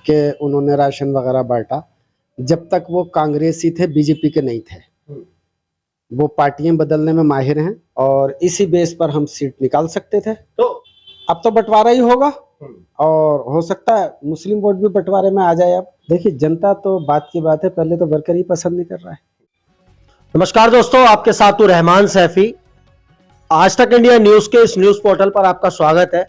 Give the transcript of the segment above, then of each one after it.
कि उन्होंने राशन वगैरह बांटा, जब तक वो कांग्रेसी थे, बीजेपी के नहीं थे। वो पार्टियां बदलने में माहिर हैं और इसी बेस पर हम सीट निकाल सकते थे। तो अब तो बंटवारा ही होगा और हो सकता है मुस्लिम वोट भी बंटवारे में आ जाए। अब देखिए, जनता तो बात की बात है, पहले तो वर्कर ही पसंद नहीं कर रहा है। नमस्कार दोस्तों, आपके साथ हूं रहमान सैफी। आज तक इंडिया न्यूज के इस न्यूज पोर्टल पर आपका स्वागत है।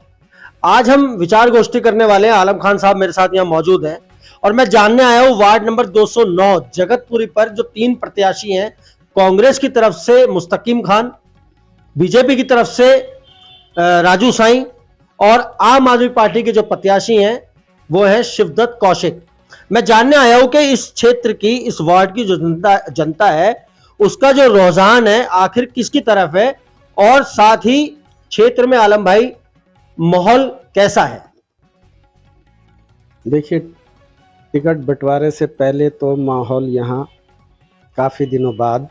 आज हम विचार गोष्ठी करने वाले हैं। आलम खान साहब मेरे साथ यहाँ मौजूद हैं और मैं जानने आया हूँ वार्ड नंबर 209 जगतपुरी पर जो 3 प्रत्याशी हैं, कांग्रेस की तरफ से मुस्तकीम खान, बीजेपी की तरफ से राजू साईं और आम आदमी पार्टी के जो प्रत्याशी हैं वो है शिवदत्त कौशिक। मैं जानने आया हूं कि इस क्षेत्र की, इस वार्ड की जो जनता है उसका जो रुझान है आखिर किसकी तरफ है और साथ ही क्षेत्र में आलम भाई माहौल कैसा है। देखिए, टिकट बंटवारे से पहले तो माहौल यहाँ काफी दिनों बाद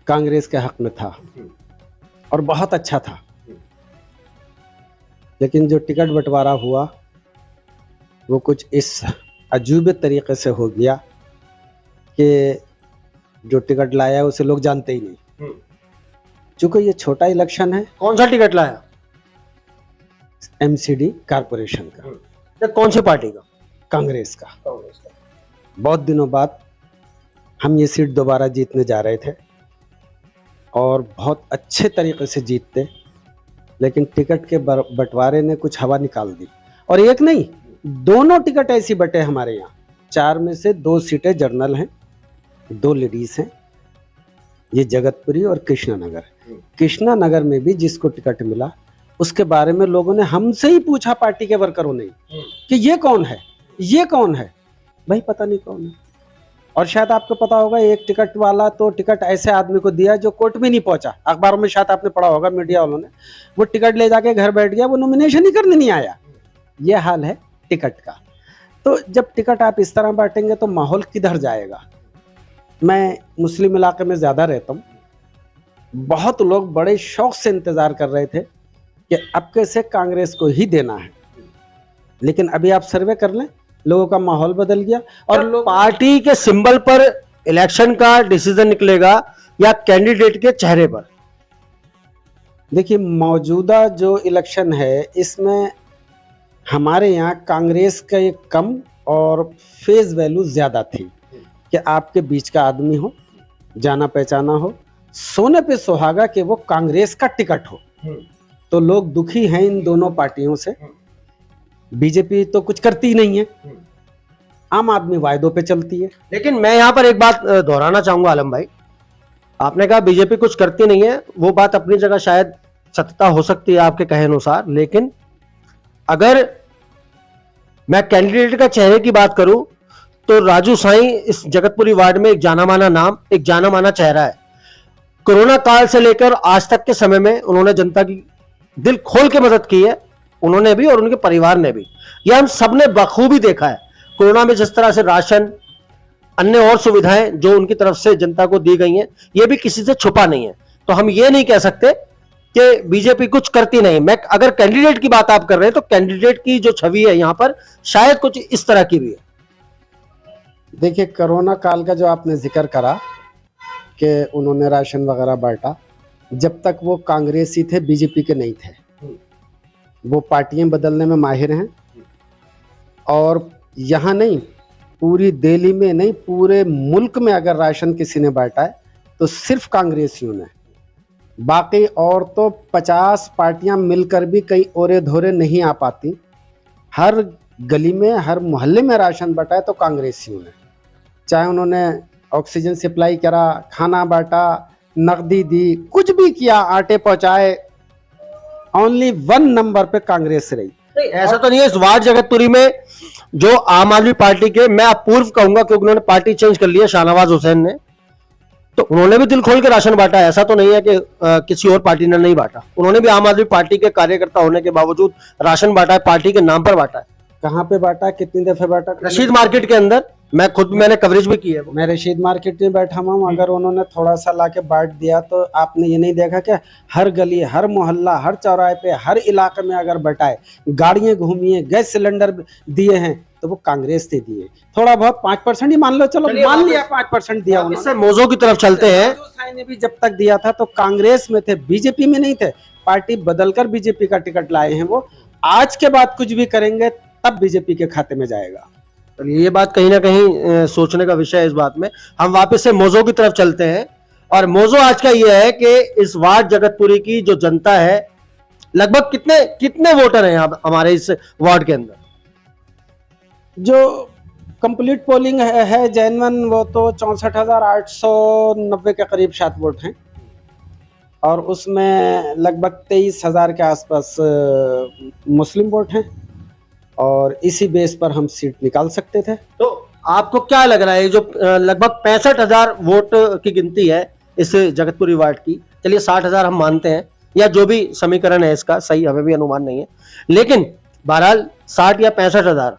कांग्रेस के हक में था और बहुत अच्छा था। लेकिन जो टिकट बंटवारा हुआ वो कुछ इस अजूबे तरीके से हो गया कि जो टिकट लाया उसे लोग जानते ही नहीं। चूंकि ये छोटा इलेक्शन है। कौन सा टिकट लाया? एमसीडी कारपोरेशन का। कौन सी पार्टी का? कांग्रेस का। बहुत दिनों बाद हम ये सीट दोबारा जीतने जा रहे थे और बहुत अच्छे तरीके से जीतते, लेकिन टिकट के बंटवारे ने कुछ हवा निकाल दी। और एक नहीं, दोनों टिकट ऐसी बटे हमारे यहाँ। 4 में से 2 सीटें जनरल हैं, 2 लेडीज हैं। ये जगतपुरी और कृष्णानगर। कृष्णानगर में भी जिसको टिकट मिला उसके बारे में लोगों ने हमसे ही पूछा, पार्टी के वर्करों ने, कि ये कौन है, ये कौन है। भाई पता नहीं कौन है। और शायद आपको पता होगा, एक टिकट वाला तो टिकट ऐसे आदमी को दिया जो कोर्ट में नहीं पहुंचा। अखबारों में शायद आपने पढ़ा होगा, मीडिया वालों ने। वो टिकट ले जाके घर बैठ गया, वो नॉमिनेशन ही करने नहीं आया। ये हाल है टिकट का। तो जब टिकट आप इस तरह बांटेंगे तो माहौल किधर जाएगा। मैं मुस्लिम इलाके में ज़्यादा रहता हूँ। बहुत लोग बड़े शौक से इंतज़ार कर रहे थे कि अब कैसे कांग्रेस को ही देना है, लेकिन अभी आप सर्वे कर लें, लोगों का माहौल बदल गया। और लोग पार्टी के सिंबल पर इलेक्शन का डिसीजन निकलेगा या कैंडिडेट के चेहरे पर? देखिए, मौजूदा जो इलेक्शन है इसमें हमारे यहाँ कांग्रेस का एक कम और फेस वैल्यू ज़्यादा थी कि आपके बीच का आदमी हो, जाना पहचाना हो, सोने पे सुहागा कि वो कांग्रेस का टिकट हो। तो लोग दुखी हैं इन दोनों पार्टियों से। बीजेपी तो कुछ करती नहीं है, आम आदमी वायदों पे चलती है। लेकिन मैं यहां पर एक बात दोहराना चाहूंगा आलम भाई। आपने कहा बीजेपी कुछ करती नहीं है, वो बात अपनी जगह शायद सत्यता हो सकती है आपके कहे अनुसार। लेकिन अगर मैं कैंडिडेट का चेहरे की बात करूं तो राजू साईं इस जगतपुरी वार्ड में एक जाना माना नाम, एक जाना माना चेहरा है। कोरोना काल से लेकर आज तक के समय में उन्होंने जनता की दिल खोल के मदद की है, उन्होंने भी और उनके परिवार ने भी। यह हम सबने बखूबी देखा है। कोरोना में जिस तरह से राशन, अन्य और सुविधाएं जो उनकी तरफ से जनता को दी गई हैं, यह भी किसी से छुपा नहीं है। तो हम ये नहीं कह सकते कि बीजेपी कुछ करती नहीं। मैं अगर कैंडिडेट की बात आप कर रहे हैं तो कैंडिडेट की जो छवि है यहां पर शायद कुछ इस तरह की भी है। देखिए, कोरोना काल का जो आपने जिक्र करा कि उन्होंने राशन वगैरह बांटा, जब तक वो कांग्रेसी थे, बीजेपी के नहीं थे। वो पार्टियां बदलने में माहिर हैं और यहाँ नहीं, पूरी दिल्ली में नहीं, पूरे मुल्क में अगर राशन किसी ने बांटा है तो सिर्फ कांग्रेसियों ने। बाकी और तो 50 पार्टियां मिलकर भी कई ओरे धोरे नहीं आ पाती। हर गली में, हर मोहल्ले में राशन बांटा है तो कांग्रेसियों ने। चाहे उन्होंने ऑक्सीजन सप्लाई करा, खाना बांटा, नकदी दी, कुछ भी किया, आटे पहुंचाए, ओनली 1 नंबर पे कांग्रेस रही। नहीं, ऐसा तो नहीं है। इस वार्ड जगतपुरी में जो आम आदमी पार्टी के, मैं अपूर्व कहूंगा क्योंकि उन्होंने पार्टी चेंज कर लिया, शाहनवाज हुसैन ने, तो उन्होंने भी दिल खोल के राशन बांटा है। ऐसा तो नहीं है कि किसी और पार्टी ने नहीं बांटा। उन्होंने भी आम आदमी पार्टी के कार्यकर्ता होने के बावजूद राशन बांटा है, पार्टी के नाम पर बांटा है। कहाँ पे बांटा, कितनी दफे बांटा? रशीद मार्केट के अंदर। मैं खुद, मैंने कवरेज भी की है। मैं रशीद मार्केट में बैठा हूँ। अगर उन्होंने थोड़ा सा लाके बांट दिया तो आपने ये नहीं देखा कि हर गली, हर मोहल्ला, हर चौराहे पे, हर इलाके में अगर बटाए, गाड़ियां घूमी है, गैस सिलेंडर दिए हैं, तो वो कांग्रेस से दिए। थोड़ा बहुत 5% ही मान लो, चलो मान लिया 5% दिया उन्होंने। इससे मौजों की तरफ चलते हैं। राजू साई ने भी जब तक दिया था तो कांग्रेस में थे, बीजेपी में नहीं थे। पार्टी बदलकर बीजेपी का टिकट लाए हैं वो। आज के बाद कुछ भी करेंगे तब बीजेपी के खाते में जाएगा। ये बात कहीं ना कहीं सोचने का विषय है। इस बात में हम वापस से मौजों की तरफ चलते हैं, और मौजू आज का ये है कि इस वार्ड जगतपुरी की जो जनता है, लगभग कितने कितने वोटर हैं यहाँ हमारे इस वार्ड के अंदर? जो कंप्लीट पोलिंग है जैनवन, वो तो 64,890 के करीब शायद वोट हैं, और उसमें लगभग 23,000 के आसपास मुस्लिम वोट हैं, और इसी बेस पर हम सीट निकाल सकते थे। तो आपको क्या लग रहा है, जो लगभग 65,000 वोट की गिनती है इस जगतपुरी वार्ड की, चलिए 60,000 हम मानते हैं, या जो भी समीकरण है इसका, सही हमें भी अनुमान नहीं है, लेकिन बहरहाल 60 या 65,000,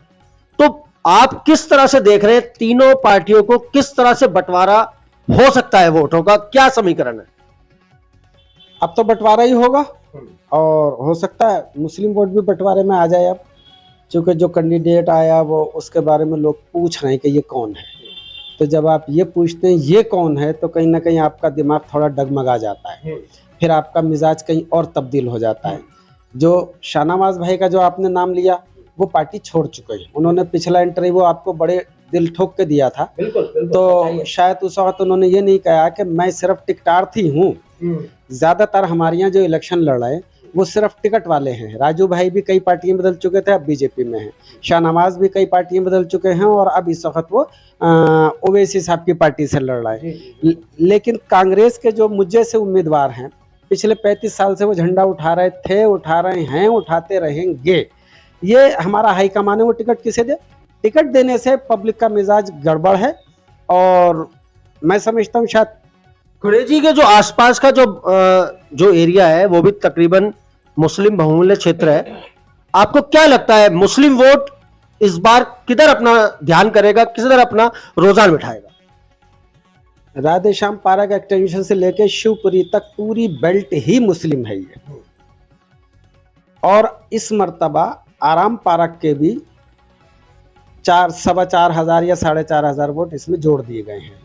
तो आप किस तरह से देख रहे हैं तीनों पार्टियों को, किस तरह से बंटवारा हो सकता है वोटों का, क्या समीकरण है? अब तो बंटवारा ही होगा, और हो सकता है मुस्लिम वोट भी बंटवारे में आ जाए। अब क्योंकि जो कैंडिडेट आया वो उसके बारे में लोग पूछ रहे हैं कि ये कौन है, तो जब आप ये पूछते हैं ये कौन है, तो कहीं ना कहीं आपका दिमाग थोड़ा डगमगा जाता है, फिर आपका मिजाज कहीं और तब्दील हो जाता है। जो शाहनवाज भाई का जो आपने नाम लिया, वो पार्टी छोड़ चुके हैं। उन्होंने पिछला इंटरव्यू आपको बड़े दिल ठोक के दिया था। बिल्कुल, तो शायद उस वक्त उन्होंने ये नहीं कहा कि मैं सिर्फ टिकटार्थी हूँ। ज्यादातर हमारे यहाँ जो इलेक्शन लड़ रहे हैं वो सिर्फ टिकट वाले हैं। राजू भाई भी कई पार्टियां बदल चुके थे, अब बीजेपी में हैं। शाहनवाज भी कई पार्टियां बदल चुके हैं, और अब इस वक्त वो ओवैसी साहब की पार्टी से लड़ रहे हैं। लेकिन कांग्रेस के जो मुझे से उम्मीदवार हैं, पिछले 35 साल से वो झंडा उठा रहे थे, उठा रहे हैं, उठाते रहेंगे। ये हमारा हाईकमान है, वो टिकट किसे दे? टिकट देने से पब्लिक का मिजाज गड़बड़ है, और मैं समझता हूँ शायद खुरेजी के जो आसपास का जो एरिया है वो भी तकरीबन मुस्लिम बहुमूल्य क्षेत्र है। आपको क्या लगता है, मुस्लिम वोट इस बार किधर अपना ध्यान करेगा, किधर अपना रुझान बिठाएगा? राधे श्याम पार्क एक्सटेंशन से लेकर शिवपुरी तक पूरी बेल्ट ही मुस्लिम है ये, और इस मर्तबा आराम पार्क के भी 4,400 या 4,500 वोट इसमें जोड़ दिए गए हैं।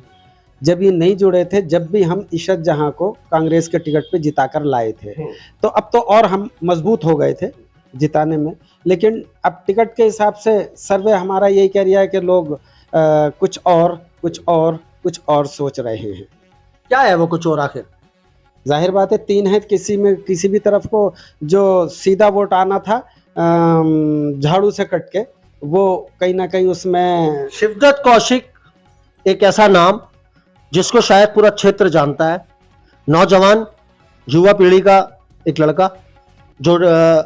जब ये नहीं जुड़े थे, जब भी हम इशरत जहां को कांग्रेस के टिकट पे जिताकर लाए थे, तो अब तो और हम मजबूत हो गए थे जिताने में। लेकिन अब टिकट के हिसाब से सर्वे हमारा यही कह रहा है कि लोग कुछ और सोच रहे हैं। क्या है वो कुछ और? आखिर जाहिर बात है 3 है, किसी भी तरफ को जो सीधा वोट आना था झाड़ू से कट के, वो कहीं ना कहीं उसमें शिवदत्त कौशिक एक ऐसा नाम जिसको शायद पूरा क्षेत्र जानता है, नौजवान युवा पीढ़ी का एक लड़का जो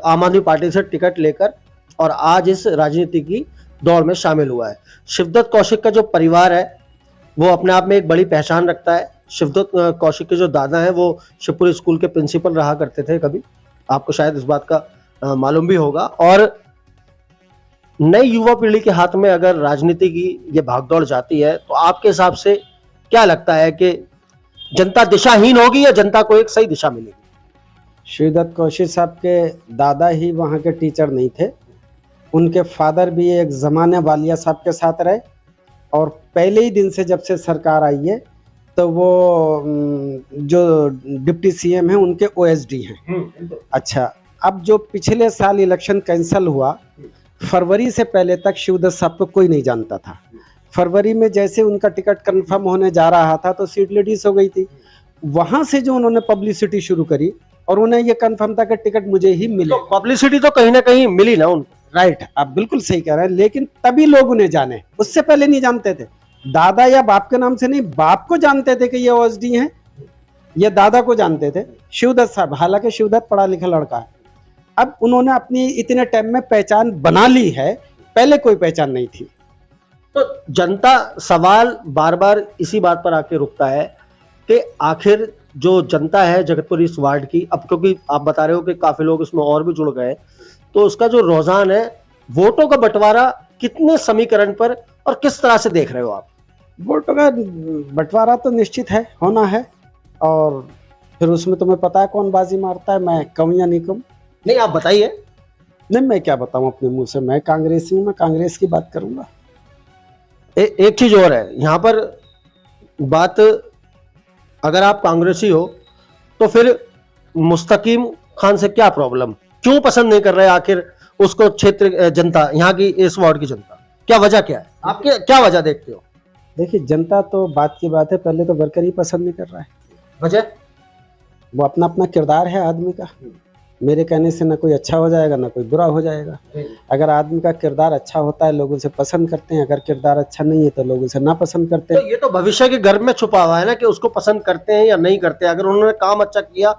आम आदमी पार्टी से टिकट लेकर और आज इस राजनीति की दौड़ में शामिल हुआ है। शिवदत्त कौशिक का जो परिवार है वो अपने आप में एक बड़ी पहचान रखता है। शिवदत्त कौशिक के जो दादा हैं वो शिवपुरी स्कूल के प्रिंसिपल रहा करते थे कभी, आपको शायद इस बात का मालूम भी होगा। और नई युवा पीढ़ी के हाथ में अगर राजनीति की ये भागदौड़ जाती है, तो आपके हिसाब से क्या लगता है कि जनता दिशाहीन होगी या जनता को एक सही दिशा मिलेगी? शिवदत्त कौशिक साहब के दादा ही वहाँ के टीचर नहीं थे, उनके फादर भी एक ज़माने वालिया साहब के साथ रहे, और पहले ही दिन से जब से सरकार आई है तो वो जो डिप्टी सीएम हैं उनके ओएसडी हैं। अच्छा, अब जो पिछले साल इलेक्शन कैंसिल हुआ, फरवरी से पहले तक शिवदत्त साहब को कोई नहीं जानता था। फरवरी में जैसे उनका टिकट कंफर्म होने जा रहा था तो सीट रिलीज हो गई थी। वहां से जो उन्होंने पब्लिसिटी शुरू करी, और उन्हें ये कंफर्म था कि टिकट मुझे ही मिले। तो पब्लिसिटी तो कहीं ना कहीं मिली ना उनको। राइट, आप बिल्कुल सही कह रहे हैं, लेकिन तभी लोग उन्हें जाने, उससे पहले नहीं जानते थे। दादा या बाप के नाम से नहीं, बाप को जानते थे कि ये ओएसडी हैं, ये दादा को जानते थे। शिवदत्त साहब, हालांकि शिवदत्त पढ़ा लिखा लड़का है, अब उन्होंने अपनी इतने टाइम में पहचान बना ली है, पहले कोई पहचान नहीं थी। तो जनता सवाल बार बार इसी बात पर आके रुकता है कि आखिर जो जनता है जगतपुर इस वार्ड की, अब क्योंकि आप बता रहे हो कि काफी लोग इसमें और भी जुड़ गए, तो उसका जो रुझान है, वोटों का बंटवारा कितने समीकरण पर और किस तरह से देख रहे हो आप? वोटों का बंटवारा तो निश्चित है, होना है, और फिर उसमें तुम्हें पता है कौन बाजी मारता है, मैं कहूँ या नहीं कहूँ? नहीं, आप बताइए। नहीं, मैं क्या बताऊं अपने मुंह से, मैं कांग्रेसी हूं, मैं कांग्रेस की बात करूंगा। एक चीज और है यहाँ पर बात, अगर आप कांग्रेसी हो तो फिर मुस्तकीम खान से क्या प्रॉब्लम, क्यों पसंद नहीं कर रहे आखिर उसको क्षेत्र जनता, यहाँ की इस वार्ड की जनता, क्या वजह क्या है, आपके क्या वजह देखते हो? देखिए, जनता तो बात की बात है, पहले तो वर्कर ही पसंद नहीं कर रहा है। वजह? वो अपना अपना किरदार है आदमी का। मेरे कहने से ना कोई अच्छा हो जाएगा ना कोई बुरा हो जाएगा। अगर आदमी का किरदार अच्छा होता है लोग उसे पसंद करते हैं, अगर किरदार अच्छा नहीं है तो लोग उसे ना पसंद करते हैं। तो ये तो भविष्य के गर्भ में छुपा हुआ है ना कि उसको पसंद करते हैं या नहीं करते। अगर उन्होंने काम अच्छा किया,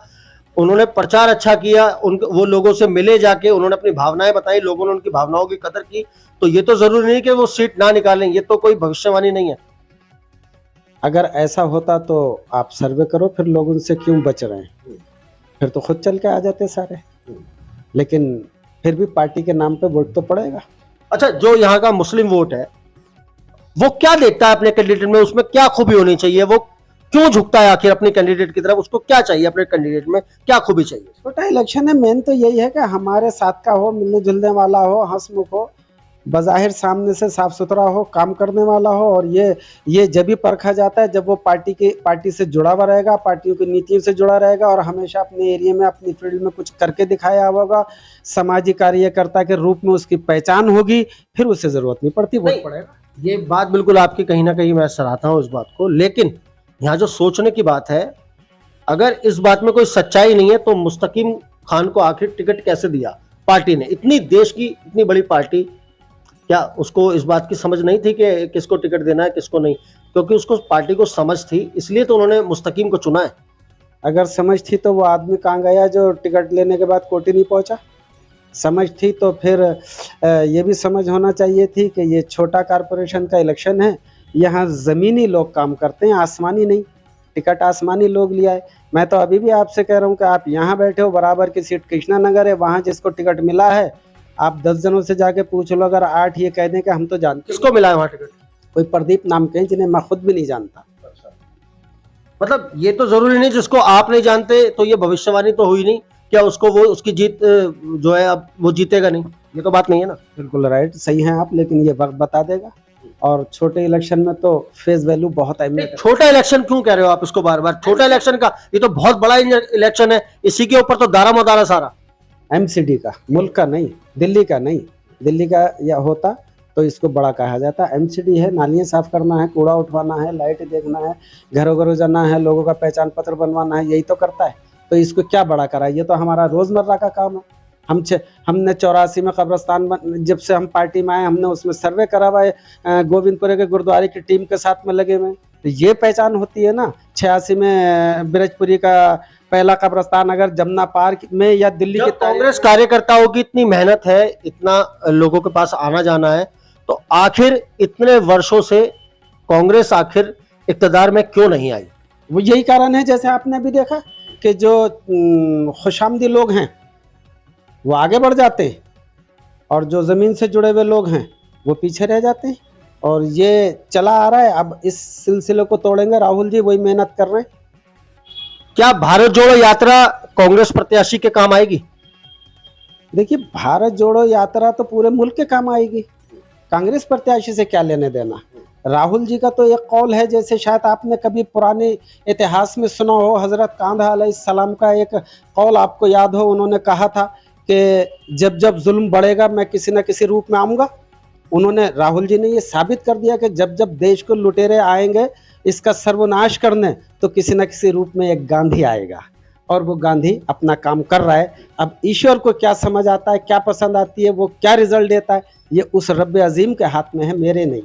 उन्होंने प्रचार अच्छा किया, वो लोगों से मिले जाके, उन्होंने अपनी भावनाएं बताई, लोगों ने उनकी भावनाओं की कदर की, तो ये तो जरूरी नहीं कि वो सीट ना निकालें। ये तो कोई भविष्यवाणी नहीं है। अगर ऐसा होता तो आप सर्वे करो, फिर लोग उनसे क्यों बच रहे हैं, फिर तो खुद चल के आ जाते सारे। लेकिन फिर भी पार्टी के नाम पे वोट तो पड़ेगा। अच्छा, जो यहाँ का मुस्लिम वोट है वो क्या देखता है अपने कैंडिडेट में, उसमें क्या खूबी होनी चाहिए, वो क्यों झुकता है आखिर अपने कैंडिडेट की तरफ, उसको क्या चाहिए, अपने कैंडिडेट में क्या खूबी चाहिए? छोटा इलेक्शन है, मेन तो यही है कि हमारे साथ का हो, मिलने जुलने वाला हो, हंसमुख हो, बज़ाहिर सामने से साफ सुथरा हो, काम करने वाला हो। और ये जब भी परखा जाता है जब वो पार्टी से जुड़ा हुआ रहेगा, पार्टियों की नीतियों से जुड़ा रहेगा और हमेशा अपने एरिया में अपनी फील्ड में कुछ करके दिखाया होगा, सामाजिक कार्यकर्ता के रूप में उसकी पहचान होगी, फिर उसे जरूरत नहीं पड़ती वोट पड़ेगा। ये बात बिल्कुल आपकी कहीं ना कहीं मैं सराहता हूँ इस बात को, लेकिन यहाँ जो सोचने की बात है, अगर इस बात में कोई सच्चाई नहीं है तो मुस्तकीम खान को आखिर टिकट कैसे दिया पार्टी ने? इतनी देश की इतनी बड़ी पार्टी, क्या उसको इस बात की समझ नहीं थी कि किसको टिकट देना है किसको नहीं? क्योंकि उसको पार्टी को समझ थी, इसलिए तो उन्होंने मुस्तकीम को चुना है। अगर समझ थी तो वो आदमी कहाँ गया जो टिकट लेने के बाद कोर्ट ही नहीं पहुंचा? समझ थी तो फिर ये भी समझ होना चाहिए थी कि ये छोटा कारपोरेशन का इलेक्शन है, यहाँ ज़मीनी लोग काम करते हैं, आसमानी नहीं। टिकट आसमानी लोग लिया है। मैं तो अभी भी आपसे कह रहा हूँ कि आप यहाँ बैठे हो, बराबर की सीट कृष्णा नगर है, वहाँ जिसको टिकट मिला है आप 10 जनों से जाके पूछ लो, अगर 8 ये कह दें कि हम तो जानते। किसको मिला है वहाँ टिकट? कोई प्रदीप नाम के हैं जिन्हें मैं खुद भी नहीं जानता। मतलब ये तो जरूरी नहीं जिसको आप नहीं जानते तो ये भविष्यवाणी तो हुई नहीं, क्या उसको वो उसकी जीत जो है अब वो जीतेगा नहीं? ये तो बात नहीं है ना। बिल्कुल राइट, सही हैं आप, लेकिन ये वक्त बता देगा। और छोटे इलेक्शन में तो फेस वैल्यू बहुत अहमियत है। छोटा इलेक्शन क्यों कह रहे हो आप इसको बार बार? छोटा इलेक्शन का ये तो बहुत बड़ा इलेक्शन है, इसी के ऊपर तो दारा मदारा सारा। एमसीडी का, मुल्क का नहीं, दिल्ली का नहीं। दिल्ली का या होता तो इसको बड़ा कहा जाता। एमसीडी है, नालियाँ साफ करना है, कूड़ा उठवाना है, लाइट देखना है, घरों घरों जाना है, लोगों का पहचान पत्र बनवाना है, यही तो करता है। तो इसको क्या बड़ा करा? ये तो हमारा रोजमर्रा का काम है। हमने 84 में कब्रस्तान जब से हम पार्टी में आए हमने उसमें सर्वे करा हुआ है, गोविंदपुरे के गुरुद्वारे की टीम के साथ में लगे हुए। तो ये पहचान होती है ना। 86 में बिरजपुरी का पहला कब्रस्तान अगर जमुना पार्क में या दिल्ली के कांग्रेस कार्यकर्ताओं की इतनी मेहनत है, इतना लोगों के पास आना जाना है, तो आखिर इतने वर्षों से कांग्रेस आखिर इक़्तिदार में क्यों नहीं आई? वो यही कारण है, जैसे आपने अभी देखा कि जो खुशामदी लोग हैं वो आगे बढ़ जाते हैं और जो ज़मीन से जुड़े हुए लोग हैं वो पीछे रह जाते हैं। और ये चला आ रहा है। अब इस सिलसिले को तोड़ेंगे राहुल जी, वही मेहनत कर रहे हैं। क्या भारत जोड़ो यात्रा कांग्रेस प्रत्याशी के काम आएगी? देखिए, भारत जोड़ो यात्रा तो पूरे मुल्क के काम आएगी, कांग्रेस प्रत्याशी से क्या लेने देना। राहुल जी का तो एक कौल है, जैसे शायद आपने कभी पुराने इतिहास में सुना हो, हज़रत कांधा अलैहिस्सलाम का एक कौल आपको याद हो, उन्होंने कहा था कि जब जब जुल्म बढ़ेगा मैं किसी न किसी रूप में आऊँगा। उन्होंने, राहुल जी ने ये साबित कर दिया कि जब जब देश को लुटेरे आएंगे इसका सर्वनाश करने, तो किसी न किसी रूप में एक गांधी आएगा। और वो गांधी अपना काम कर रहा है। अब ईश्वर को क्या समझ आता है, क्या पसंद आती है, वो क्या रिजल्ट देता है, ये उस रब अजीम के हाथ में है, मेरे नहीं।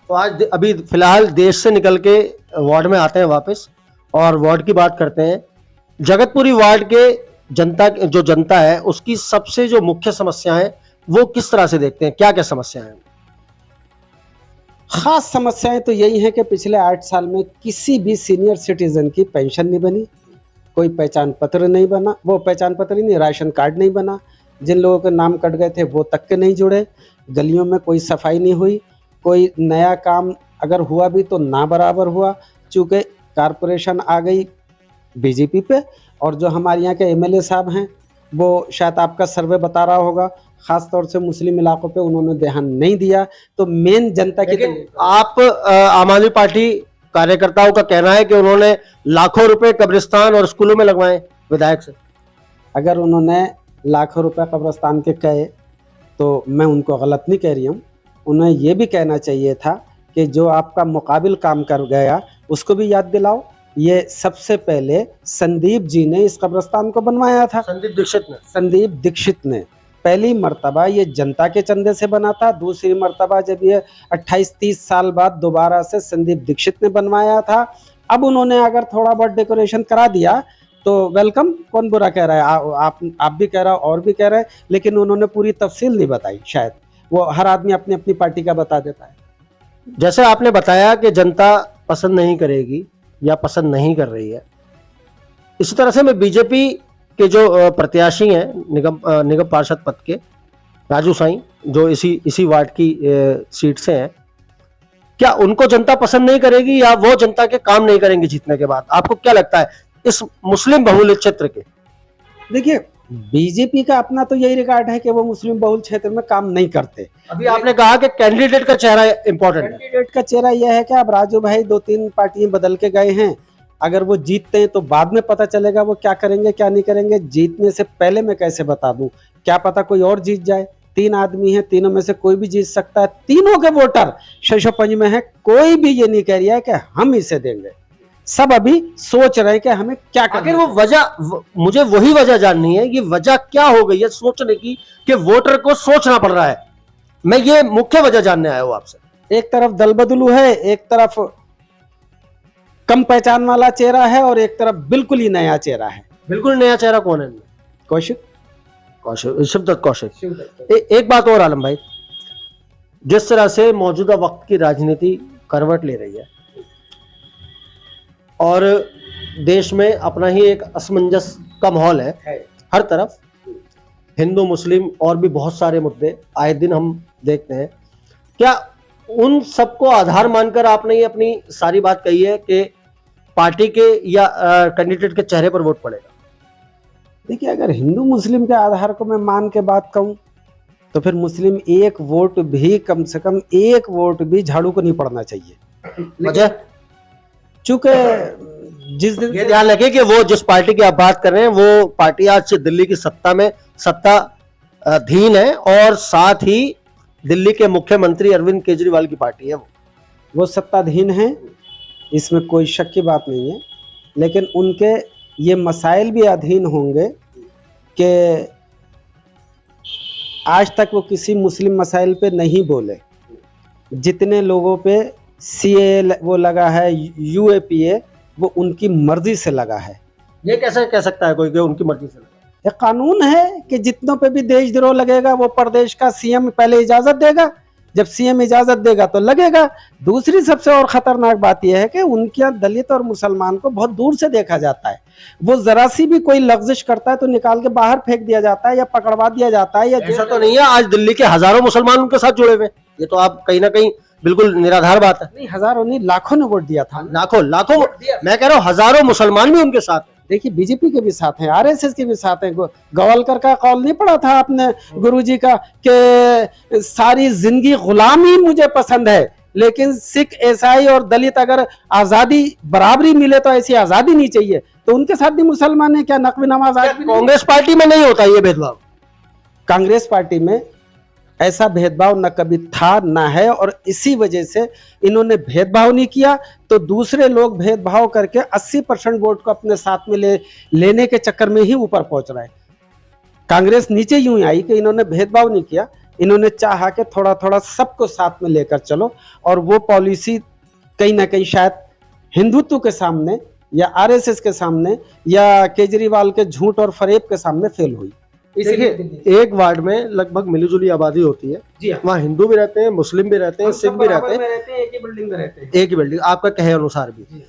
तो आज अभी फिलहाल देश से निकल के वार्ड में आते हैं वापस, और वार्ड की बात करते हैं। जगतपुरी वार्ड के जनता है उसकी सबसे जो मुख्य समस्या है वो किस तरह से देखते हैं, क्या क्या समस्या है? खास समस्याएं तो यही है कि पिछले 8 साल में किसी भी सीनियर सिटीजन की पेंशन नहीं बनी, कोई पहचान पत्र नहीं बना, वो पहचान पत्र ही नहीं, राशन कार्ड नहीं बना, जिन लोगों के नाम कट गए थे वो तक के नहीं जुड़े, गलियों में कोई सफाई नहीं हुई, कोई नया काम अगर हुआ भी तो ना बराबर हुआ, चूँकि कारपोरेशन आ गई बीजेपी पे। और जो हमारे यहाँ के एमएलए साहब हैं वो शायद आपका सर्वे बता रहा होगा, खास तौर से मुस्लिम इलाकों पे उन्होंने ध्यान नहीं दिया। तो मेन जनता की लेकिन आप आम आदमी पार्टी कार्यकर्ताओं का कहना है कि उन्होंने लाखों रुपए कब्रिस्तान और स्कूलों में लगवाए विधायक से। अगर उन्होंने लाखों रुपए कब्रिस्तान के कहे तो मैं उनको गलत नहीं कह रही हूँ। उन्हें ये भी कहना चाहिए था कि जो आपका मुकाबिल काम कर गया उसको भी याद दिलाओ। ये सबसे पहले संदीप जी ने इस कब्रिस्तान को बनवाया था। संदीप दीक्षित ने पहली मर्तबा ये जनता के चंदे से बना था। दूसरी मर्तबा जब ये 28-30 साल बाद दोबारा से संदीप दीक्षित ने बनवाया था। अब उन्होंने अगर थोड़ा बहुत डेकोरेशन करा दिया तो वेलकम, कौन बुरा कह रहा है। आप भी कह रहा हो और भी कह रहे हैं, लेकिन उन्होंने पूरी तफसील नहीं बताई। शायद वो हर आदमी अपनी अपनी पार्टी का बता देता है। जैसे आपने बताया कि जनता पसंद नहीं करेगी या पसंद नहीं कर रही है, इसी तरह से मैं बीजेपी के जो प्रत्याशी हैं निगम पार्षद पद के राजू साईं, जो इसी वार्ड की सीट से हैं, क्या उनको जनता पसंद नहीं करेगी या वो जनता के काम नहीं करेंगे जीतने के बाद? आपको क्या लगता है इस मुस्लिम बहुल क्षेत्र के? देखिए, बीजेपी का अपना तो यही रिकॉर्ड है कि वो मुस्लिम बहुल क्षेत्र में काम नहीं करते। अभी आपने कहा कि कैंडिडेट का चेहरा इंपॉर्टेंट है। कैंडिडेट का चेहरा यह है कि अब राजू भाई 2-3 पार्टियां बदल के गए हैं। अगर वो जीतते हैं तो बाद में पता चलेगा वो क्या करेंगे क्या नहीं करेंगे। जीतने से पहले मैं कैसे बता दूं? क्या पता कोई और जीत जाए। 3 आदमी हैं, तीनों में से कोई भी जीत सकता है। तीनों के वोटर शशोपंज में है। कोई भी ये नहीं कह रहा है कि हम इसे देंगे। सब अभी सोच रहे हैं कि हमें क्या करना। आखिर वो वजह, मुझे वही वजह जाननी है, ये वजह क्या हो गई है सोचने की कि वोटर को सोचना पड़ रहा है। मैं ये मुख्य वजह जानने आया हूं आपसे। एक तरफ दल बदलू है, एक तरफ कम पहचान वाला चेहरा है और एक तरफ बिल्कुल ही नया चेहरा है। बिल्कुल नया चेहरा कौन है? कौशिक शिवदत्त कौशिक। एक बात और आलम भाई, जिस तरह से मौजूदा वक्त की राजनीति करवट ले रही है और देश में अपना ही एक असमंजस का माहौल है, हर तरफ हिंदू मुस्लिम और भी बहुत सारे मुद्दे आए दिन हम देखते हैं, क्या उन सबको आधार मानकर आपने ये अपनी सारी बात कही है कि पार्टी के या कैंडिडेट के चेहरे पर वोट पड़ेगा? देखिए, अगर हिंदू मुस्लिम के आधार को मैं मान के बात कहूं तो फिर मुस्लिम एक वोट भी, कम से कम एक वोट भी झाड़ू को नहीं पड़ना चाहिए। वजह चूंकि जिस दिन ये ध्यान रखें कि वो जिस पार्टी की आप बात कर रहे हैं वो पार्टी आज से दिल्ली की सत्ताधीन है और साथ ही दिल्ली के मुख्यमंत्री अरविंद केजरीवाल की पार्टी है। वो सत्ताधीन है, इसमें कोई शक की बात नहीं है, लेकिन उनके ये मसाइल भी अधीन होंगे कि आज तक वो किसी मुस्लिम मसाइल पे नहीं बोले। जितने लोगों पे सीए वो लगा है, यूएपीए, वो उनकी मर्जी से लगा है। ये कैसे कह सकता है कोई कि उनकी मर्जी से लगा? ये कानून है कि जितनों पे भी देशद्रोह लगेगा वो प्रदेश का सीएम पहले इजाजत देगा। जब सीएम इजाजत देगा तो लगेगा। दूसरी सबसे और खतरनाक बात यह है कि उनके यहाँ दलित और मुसलमान को बहुत दूर से देखा जाता है। वो जरा सी भी कोई लफ्जिश करता है तो निकाल के बाहर फेंक दिया जाता है या पकड़वा दिया जाता है। या ऐसा तो नहीं है आज दिल्ली के हजारों मुसलमान उनके साथ जुड़े हुए? ये तो आप कहीं ना कहीं बिल्कुल निराधार बात है। नहीं, हजारों नहीं, लाखों ने वोट दिया था। लाखों मैं कह रहा हूँ, हजारों मुसलमान भी उनके साथ हैं। देखिए, बीजेपी के भी साथ हैं, आरएसएस के भी साथ हैं। गवालकर का कौल नहीं पढ़ा था आपने गुरुजी का कि सारी जिंदगी गुलामी मुझे पसंद है, लेकिन सिख, ईसाई और दलित अगर आजादी बराबरी मिले तो ऐसी आजादी नहीं चाहिए। तो उनके साथ भी मुसलमान है। क्या नकवी नमाज? कांग्रेस पार्टी में नहीं होता ये भेदभाव? कांग्रेस पार्टी में ऐसा भेदभाव न कभी था न है, और इसी वजह से इन्होंने भेदभाव नहीं किया तो दूसरे लोग भेदभाव करके 80% वोट को अपने साथ में लेने के चक्कर में ही ऊपर पहुंच रहे हैं। कांग्रेस नीचे यूं ही आई कि इन्होंने भेदभाव नहीं किया। इन्होंने चाहा कि थोड़ा थोड़ा सबको साथ में लेकर चलो, और वो पॉलिसी कहीं ना कहीं शायद हिंदुत्व के सामने या आरएसएस के सामने या केजरीवाल के झूठ और फरेब के सामने फेल हुई। देखिए, एक वार्ड में लगभग मिलीजुली आबादी होती है जी। वहाँ हिंदू भी रहते हैं, मुस्लिम भी रहते हैं, सिख भी रहते हैं, एक ही बिल्डिंग में रहते हैं। एक ही बिल्डिंग, आपका कहे अनुसार भी।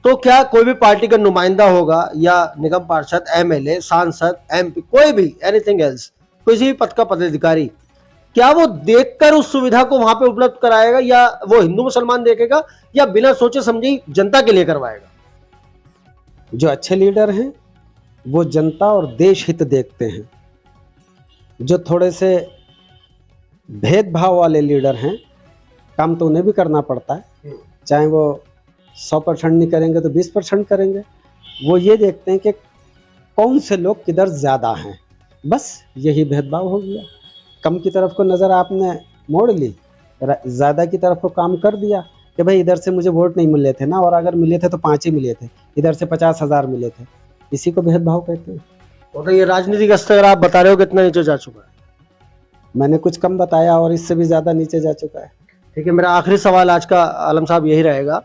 तो क्या कोई भी पार्टी का नुमाइंदा होगा या निगम पार्षद, एमएलए, सांसद, एमपी, कोई भी एनीथिंग एल्स, किसी भी पद का पदाधिकारी, क्या वो देखकर उस सुविधा को वहां पे उपलब्ध कराएगा या वो हिंदू मुसलमान देखेगा या बिना सोचे समझे जनता के लिए करवाएगा? जो अच्छे लीडर हैं वो जनता और देश हित देखते हैं। जो थोड़े से भेदभाव वाले लीडर हैं, काम तो उन्हें भी करना पड़ता है, चाहे वो 100% नहीं करेंगे तो 20% करेंगे। वो ये देखते हैं कि कौन से लोग किधर ज़्यादा हैं, बस यही भेदभाव हो गया। कम की तरफ को नज़र आपने मोड़ ली, ज़्यादा की तरफ को काम कर दिया कि भाई इधर से मुझे वोट नहीं मिले थे ना, और अगर मिले थे तो 5 ही मिले थे, इधर से 50,000 मिले थे। इसी को भेदभाव कहते हैं। तो ये राजनीतिक स्तर आप बता रहे हो कितना नीचे जा चुका है? मैंने कुछ कम बताया और इससे भी ज़्यादा नीचे जा चुका है। ठीक है, मेरा आखिरी सवाल आज का आलम साहब यही रहेगा,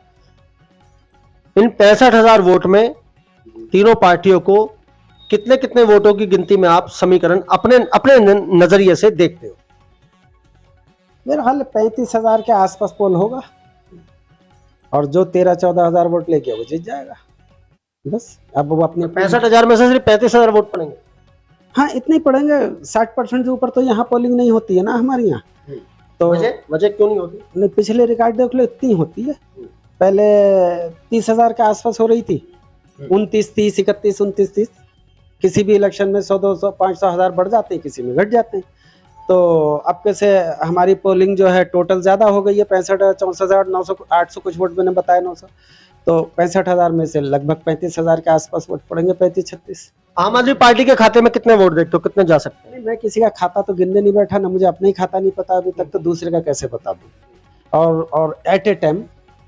इन 65,000 वोट में तीनों पार्टियों को कितने कितने वोटों की गिनती में आप समीकरण अपने अपने नजरिए से देखते हो? मेरा हाल 35,000 के आसपास पोल होगा, और जो 13-14 हज़ार वोट लेके वो जीत जाएगा। बस अब वो अपने 65,000 में से सिर्फ 35,000 वोट पड़ेंगे? हाँ, इतने ही पड़ेंगे। 60% से ऊपर तो यहाँ पोलिंग नहीं होती है ना हमारे यहाँ। तो वजह क्यों नहीं होती? नहीं, पिछले रिकॉर्ड देख लो, इतनी होती है। पहले 30,000 के आसपास हो रही थी, 29, 30, 31, 29, 30। किसी भी इलेक्शन में 100, 200, 500 हज़ार बढ़ जाते हैं, किसी में घट जाते हैं। तो अब कैसे हमारी पोलिंग जो है टोटल ज़्यादा हो गई है, 65, 64,900, 800 कुछ वोट मैंने बताया, 900। तो 65,000 में से लगभग 35,000 के आसपास वोट पड़ेंगे, 35-36। आम आदमी पार्टी के खाते में कितने वोट देखते हो, कितने जा सकते हैं? नहीं, मैं किसी का खाता तो गिनने नहीं बैठा ना, मुझे अपना ही खाता नहीं पता अभी तक, तो दूसरे का कैसे बता दूँ। और एट ए टाइम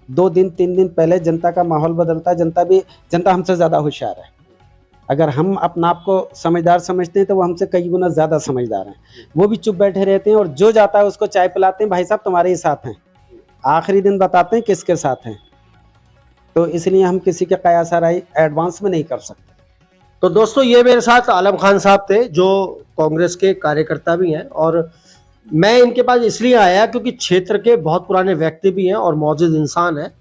2 दिन 3 दिन पहले जनता का माहौल बदलता है। जनता हमसे ज़्यादा होशियार है। अगर हम अपना आप को समझदार समझते हैं तो वो हमसे कई गुना ज़्यादा समझदार हैं। वो भी चुप बैठे रहते हैं, और जो जाता है उसको चाय पिलाते हैं, भाई साहब तुम्हारे ही साथ हैं। आखिरी दिन बताते हैं किसके साथ हैं। तो इसलिए हम किसी के कयास आराई एडवांस में नहीं कर सकते। तो दोस्तों, ये मेरे साथ आलम खान साहब थे, जो कांग्रेस के कार्यकर्ता भी हैं, और मैं इनके पास इसलिए आया क्योंकि क्षेत्र के बहुत पुराने व्यक्ति भी हैं और मौजूद इंसान हैं,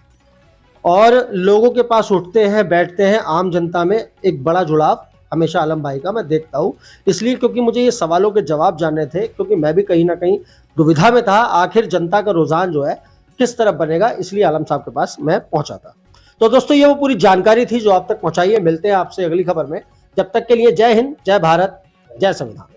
और लोगों के पास उठते हैं, बैठते हैं। आम जनता में एक बड़ा जुड़ाव हमेशा आलम भाई का मैं देखता हूँ, इसलिए क्योंकि मुझे ये सवालों के जवाब जानने थे, क्योंकि मैं भी कहीं ना कहीं दुविधा में था, आखिर जनता का रुझान जो है किस तरफ बनेगा, इसलिए आलम साहब के पास मैं पहुंचा था। तो दोस्तों, ये वो पूरी जानकारी थी जो आप तक पहुंचाई है। मिलते हैं आपसे अगली खबर में, जब तक के लिए जय हिंद, जय भारत, जय संविधान।